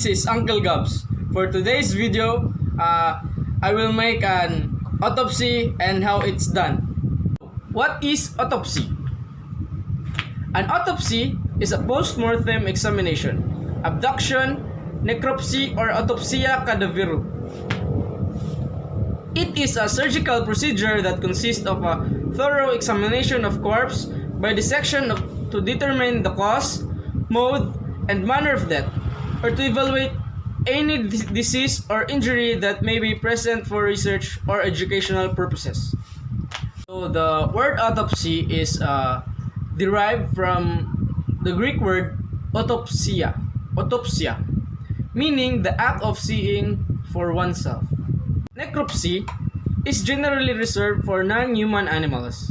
this is Uncle Gabs. For today's video, I will make an autopsy and how it's done. What is autopsy? An autopsy is a post-mortem examination, abduction, necropsy, or autopsia cadaverul. It is a surgical procedure that consists of a thorough examination of corpse by dissection to determine the cause, mode, and manner of death, or to evaluate any disease or injury that may be present for research or educational purposes. So the word autopsy is derived from the Greek word autopsia, meaning the act of seeing for oneself. Necropsy is generally reserved for non-human animals.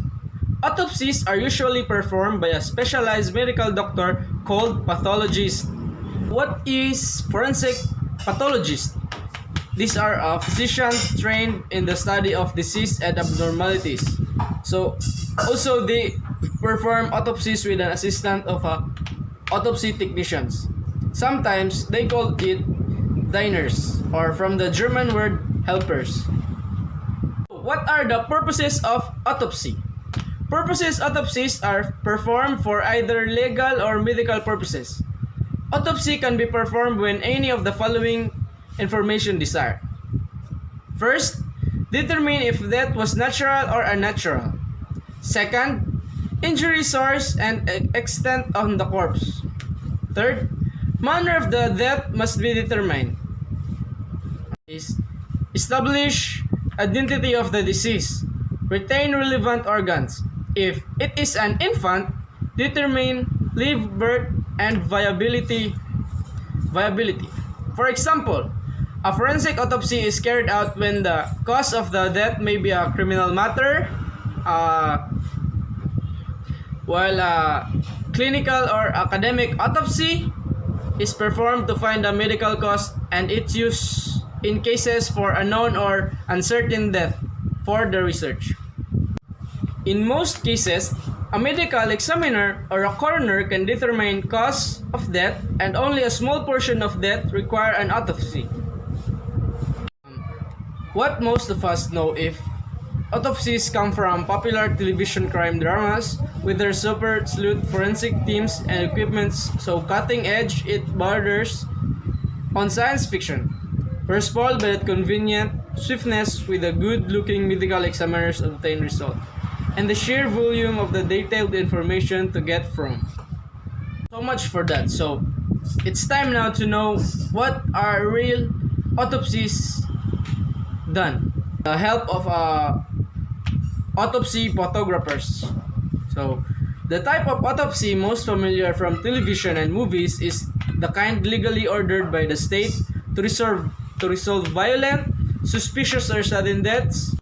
Autopsies are usually performed by a specialized medical doctor called pathologist. What is forensic pathologist? These are physicians trained in the study of disease and abnormalities. So also they perform autopsies with an assistant of autopsy technicians. Sometimes they call it diners, or from the German word helpers. What are the purposes of autopsy? Autopsies are performed for either legal or medical purposes. Autopsy can be performed when any of the following information desired. First, determine if death was natural or unnatural. Second, injury source and extent on the corpse. Third, manner of the death must be determined. Establish identity of the deceased. Retain relevant organs. If it is an infant, determine live birth and viability. For example, a forensic autopsy is carried out when the cause of the death may be a criminal matter, while a clinical or academic autopsy is performed to find a medical cause and its use in cases for unknown or uncertain death for the research. In most cases, a medical examiner or a coroner can determine cause of death, and only a small portion of death require an autopsy. What most of us know if autopsies come from popular television crime dramas with their super sleuth forensic teams and equipments so cutting edge it borders on science fiction. We're spoiled by that convenient swiftness with the good-looking medical examiners obtain result, and the sheer volume of the detailed information to get from. So much for that. So it's time now to know what are real autopsies done. The help of autopsy photographers. So the type of autopsy most familiar from television and movies is the kind legally ordered by the state to resolve violent, suspicious or sudden deaths,